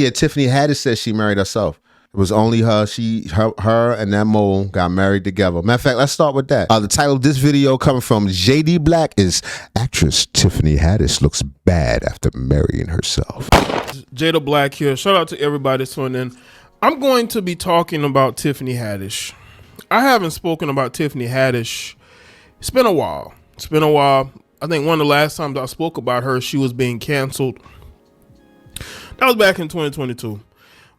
Yeah, Tiffany Haddish said she married herself. It was only her. Her and that mole got married together. Matter of fact, let's start with that. The title of this video coming from JD Black is "Actress Tiffany Haddish looks bad after marrying herself." Jada Black here. Shout out to everybody that's tuning in. I'm going to be talking about Tiffany Haddish. I haven't spoken about Tiffany Haddish. It's been a while. I think one of the last times I spoke about her, she was being canceled. That was back in 2022.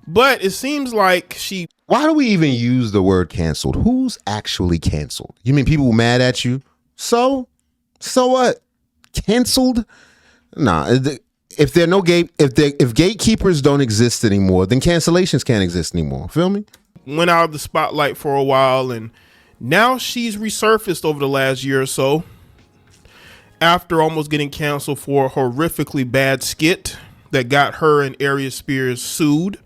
But it seems like she... Why do we even use the word canceled? Who's actually canceled? You mean people mad at you? So what? Canceled? Nah. If there are no if gatekeepers don't exist anymore, then cancellations can't exist anymore. Feel me? Went out of the spotlight for a while, and now she's resurfaced over the last year or so after almost getting canceled for a horrifically bad skit that got her and Aries Spears sued.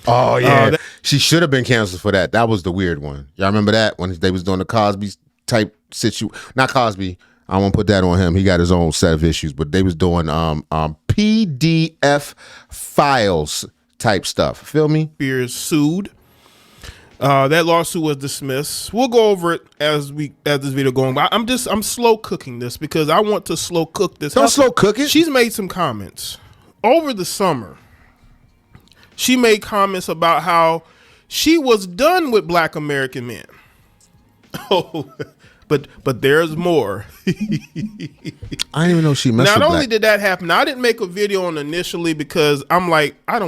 Oh yeah, she should have been canceled for that. That was the weird one. Y'all remember that when they was doing the Cosby type situation? Not Cosby. I won't put that on him. He got his own set of issues. But they was doing PDF files type stuff. Feel me? Spears sued. That lawsuit was dismissed. We'll go over it as this video going. But I'm slow cooking this because I want to slow cook this. Don't slow cook it. She's made some comments over the summer. She made comments about how she was done with Black American men. Oh, but there's more. I didn't even know she messed with Not only black. did that happen, I didn't make a video on initially because I'm like, I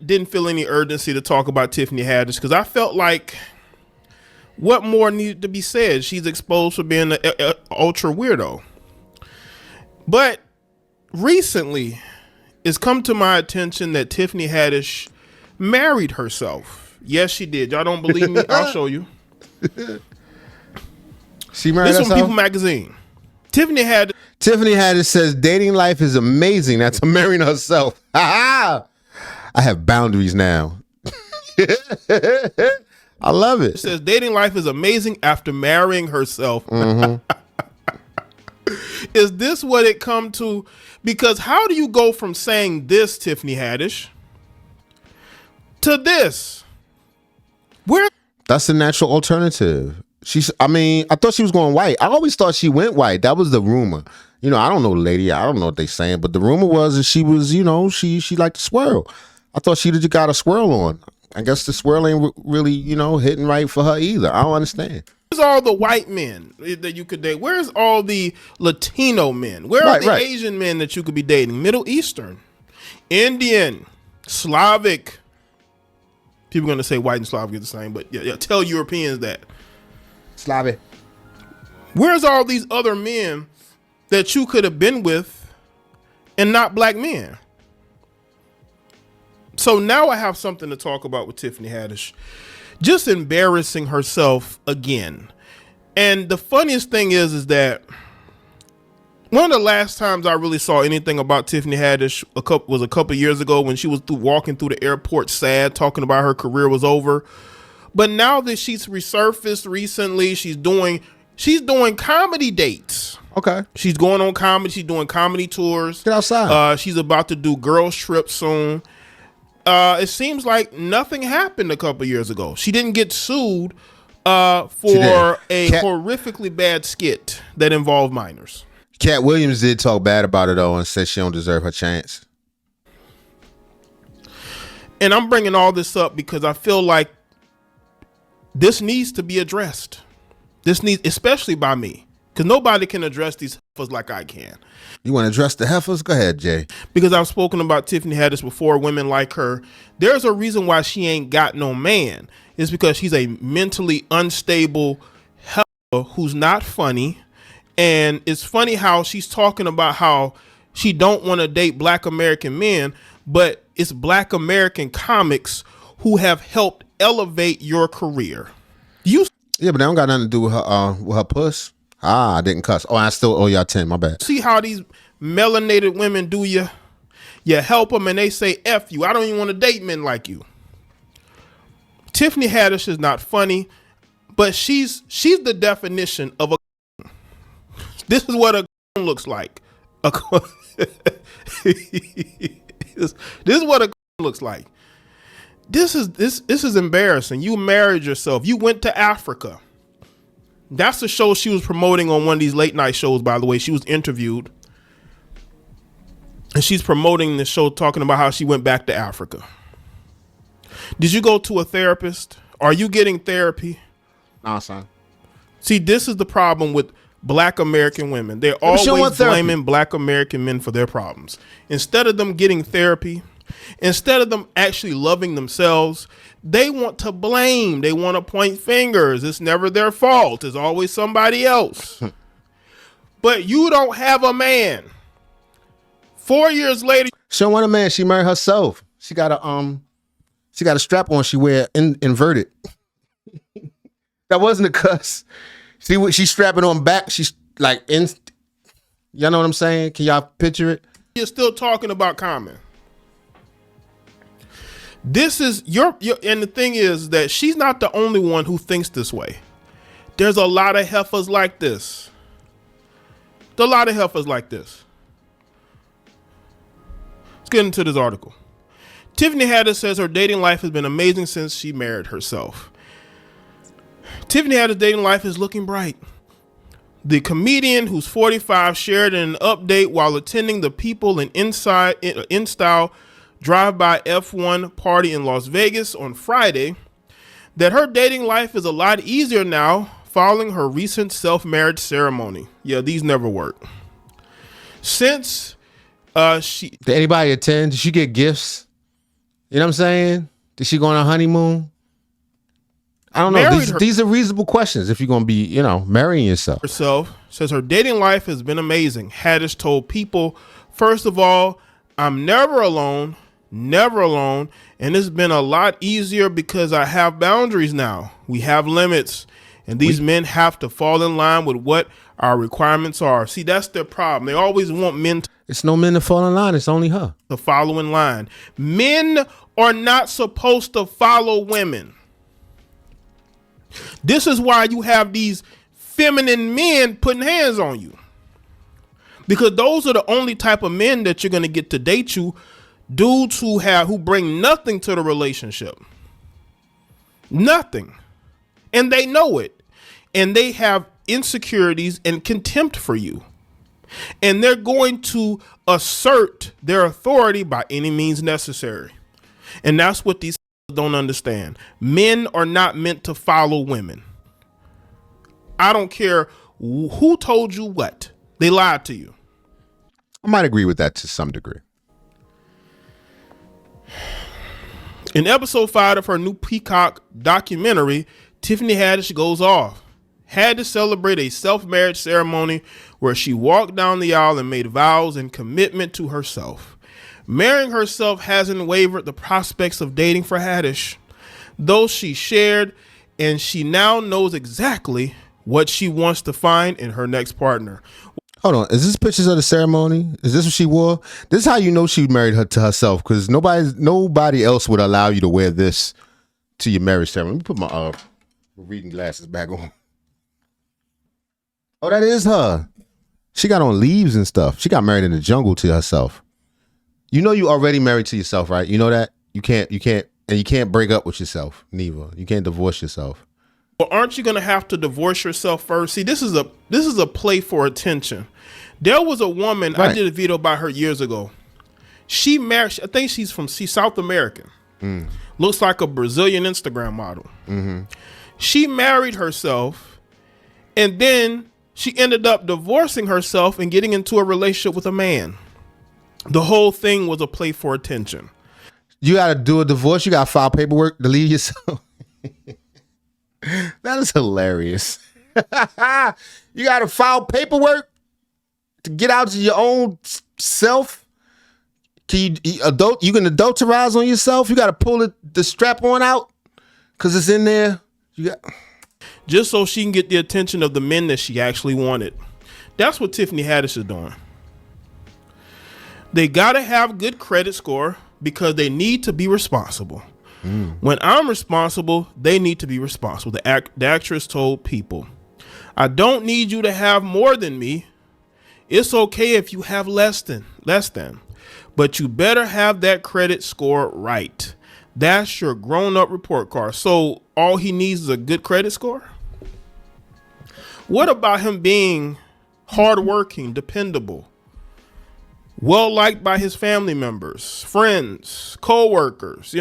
didn't feel any urgency to talk about Tiffany Haddish because I felt like what more needed to be said? She's exposed for being an ultra weirdo. But recently, it's come to my attention that Tiffany Haddish married herself. Yes, she did. Y'all don't believe me? I'll show you. She married This herself? from People Magazine. Tiffany Haddish says dating life is amazing. That's marrying herself. I have boundaries now. I love it. It says dating life is amazing after marrying herself. Mm-hmm. Is this what it come to? Because how do you go from saying this, Tiffany Haddish, to this? That's the natural alternative. I thought she was going white. I always thought she went white. That was the rumor. I don't know the lady. I don't know what they saying, but the rumor was that she was, she liked to swirl. I thought she'd just got a swirl on. I guess the swirl ain't really, hitting right for her either. I don't understand. Where's all the white men that you could date? Where's all the Latino men? Where are the Asian men that you could be dating? Middle Eastern, Indian, Slavic. People are going to say white and Slavic are the same, but yeah, tell Europeans that. Slavic. Where's all these other men that you could have been with and not black men? So now I have something to talk about with Tiffany Haddish. Just embarrassing herself again. And the funniest thing is that one of the last times I really saw anything about Tiffany Haddish was a couple years ago when she was walking through the airport sad, talking about her career was over. But now that she's resurfaced recently, she's doing comedy dates. Okay. She's going on comedy. She's doing comedy tours. Get outside. She's about to do girls trip soon. It seems like nothing happened a couple years ago. She didn't get sued for a horrifically bad skit that involved minors. Cat Williams did talk bad about her though and said she don't deserve her chance. And I'm bringing all this up because I feel like this needs to be addressed. Especially by me, because nobody can address these heifers like I can. You want to address the heifers? Go ahead, Jay. Because I've spoken about Tiffany Haddish before, women like her. There's a reason why she ain't got no man. It's because she's a mentally unstable heifer who's not funny. And it's funny how she's talking about how she don't want to date Black American men, but it's Black American comics who have helped elevate your career. Yeah, but that don't got nothing to do with her puss. I didn't cuss. Oh, I still owe y'all 10. My bad. See how these melanated women do you? You help them and they say, F you. I don't even want to date men like you. Tiffany Haddish is not funny, but she's the definition of a. This is what a looks like. this is what a looks like. This is embarrassing. You married yourself. You went to Africa. That's the show she was promoting on one of these late night shows, by the way. She was interviewed. And she's promoting this show talking about how she went back to Africa. Did you go to a therapist? Are you getting therapy? Nah, son. See, this is the problem with black American women. They're always blaming black American men for their problems. Instead of them getting therapy, instead of them actually loving themselves, they want to blame. They want to point fingers. It's never their fault. It's always somebody else. But you don't have a man. 4 years later, she don't want a man. She married herself. She got a strap on. She wear inverted. That wasn't a cuss. See, she's strapping on back. She's like y'all know what I'm saying? Can y'all picture it? You're still talking about Common. This is your and the thing is that she's not the only one who thinks this way. There's a lot of heifers like this. Let's get into this article. Tiffany Haddish says her dating life has been amazing since she married herself. Tiffany Haddish's dating life is looking bright. The comedian, who's 45, shared an update while attending the People in Style drive-by F1 party in Las Vegas on Friday that her dating life is a lot easier now following her recent self-marriage ceremony. Yeah, these never work. Since did anybody attend? Did she get gifts? You know what I'm saying? Did she go on a honeymoon? I don't know. These are reasonable questions if you're going to be, marrying yourself. Herself says her dating life has been amazing. Haddish told People, first of all, I'm never alone, and it's been a lot easier because I have boundaries now. We have limits, and these men have to fall in line with what our requirements are. See, that's their problem. They always want men to... It's no men to fall in line. It's only her. To follow in line. Men are not supposed to follow women. This is why you have these feminine men putting hands on you. Because those are the only type of men that you're going to get to date you. Dudes who bring nothing to the relationship. Nothing. And they know it. And they have insecurities and contempt for you. And they're going to assert their authority by any means necessary. And that's what these don't understand. Men are not meant to follow women. I don't care who told you what. They lied to you. I might agree with that to some degree. In episode 5 of her new Peacock documentary, Tiffany Haddish goes off. Had to celebrate a self-marriage ceremony where she walked down the aisle and made vows and commitment to herself. Marrying herself hasn't wavered the prospects of dating for Haddish, though she shared, and she now knows exactly what she wants to find in her next partner. Hold on, is this pictures of the ceremony? Is this what she wore? This is how you know she married her to herself, because nobody else would allow you to wear this to your marriage ceremony. Let me put my reading glasses back on. Oh, that is her. She got on leaves and stuff. She got married in the jungle to herself. You know you already married to yourself, right? You know that? You can't break up with yourself, neither. You can't divorce yourself. Well, aren't you going to have to divorce yourself first? See, this is a play for attention. There was a woman, right. I did a video about her years ago. She married, I think she's South American. Looks like a Brazilian Instagram model. Mm-hmm. She married herself, and then she ended up divorcing herself and getting into a relationship with a man. The whole thing was a play for attention. You got to do a divorce. You got to file paperwork to leave yourself. That is hilarious. You got to file paperwork to get out to your own self. You can adulterize on yourself. You got to pull the strap on out because it's in there. Just so she can get the attention of the men that she actually wanted. That's what Tiffany Haddish is doing. They got to have good credit score because they need to be responsible. When I'm responsible, they need to be responsible. The actress told People, I don't need you to have more than me. It's okay if you have less than. but you better have that credit score right. That's your grown-up report card. So all he needs is a good credit score? What about him being hardworking, dependable, well-liked by his family members, friends, co-workers,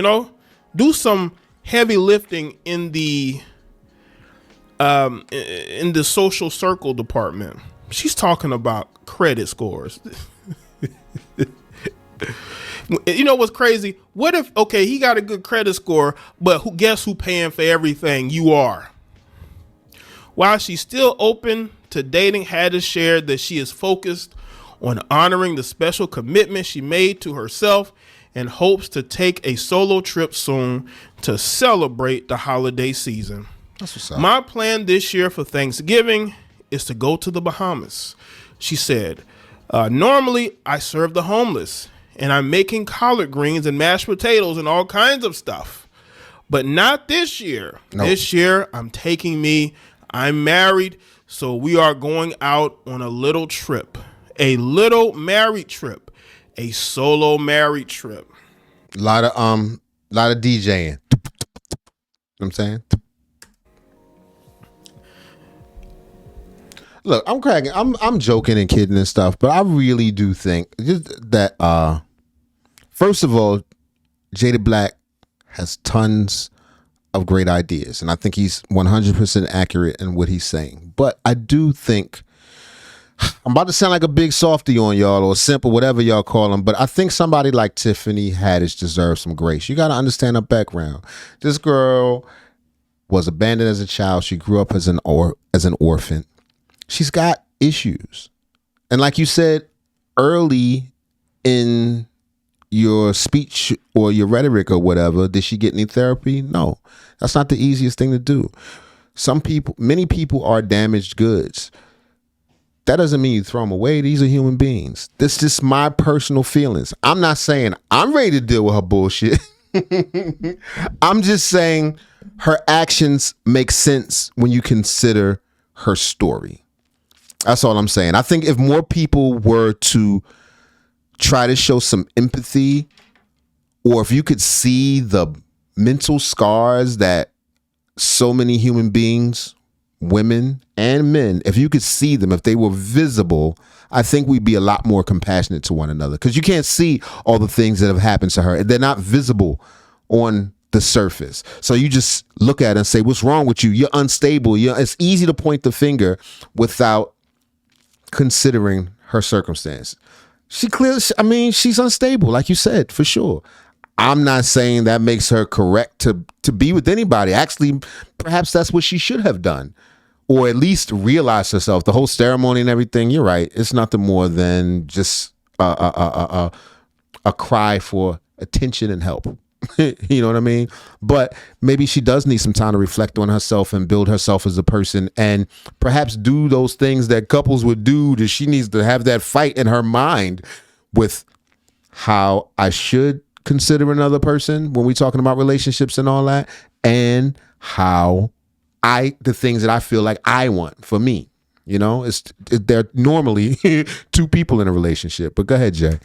Do some heavy lifting in the social circle department. She's talking about credit scores. You know what's crazy? What if, okay, he got a good credit score, but guess who paying for everything? You are. While she's still open to dating, Haddish shared that she is focused on honoring the special commitment she made to herself and hopes to take a solo trip soon to celebrate the holiday season. That's what's up. My plan this year for Thanksgiving is to go to the Bahamas. She said, normally I serve the homeless and I'm making collard greens and mashed potatoes and all kinds of stuff, but not this year. Nope. This year I'm taking me. I'm married, so we are going out on a little trip, a little married trip, a solo married trip. A lot of DJing. You know what I'm saying? Look, I'm cracking. I'm joking and kidding and stuff, but I really do think just that. First of all, Jada Black has tons of great ideas, and I think he's 100% accurate in what he's saying. But I do think I'm about to sound like a big softy on y'all, or simple, whatever y'all call them, but I think somebody like Tiffany Haddish deserves some grace. You got to understand her background. This girl was abandoned as a child. She grew up as an orphan. She's got issues, and like you said early in your speech or your rhetoric or whatever, did she get any therapy? No, that's not the easiest thing to do. Many people are damaged goods. That doesn't mean you throw them away. These are human beings. This is just my personal feelings. I'm not saying I'm ready to deal with her bullshit. I'm just saying her actions make sense when you consider her story. That's all I'm saying. I think if more people were to try to show some empathy, or if you could see the mental scars that so many human beings, women and men, if you could see them, if they were visible, I think we'd be a lot more compassionate to one another, because you can't see all the things that have happened to her. They're not visible on the surface. So you just look at it and say, what's wrong with you? You're unstable. It's easy to point the finger without considering her circumstance. She's unstable, like you said, for sure. I'm not saying that makes her correct to be with anybody. Actually, perhaps that's what she should have done, or at least realize herself. The whole ceremony and everything, you're right. It's nothing more than just a cry for attention and help. You know what I mean? But maybe she does need some time to reflect on herself and build herself as a person, and perhaps do those things that couples would do. That she needs to have that fight in her mind with how I should consider another person when we're talking about relationships and all that, and how the things that I feel like I want for me. They're normally two people in a relationship. But go ahead, Jay.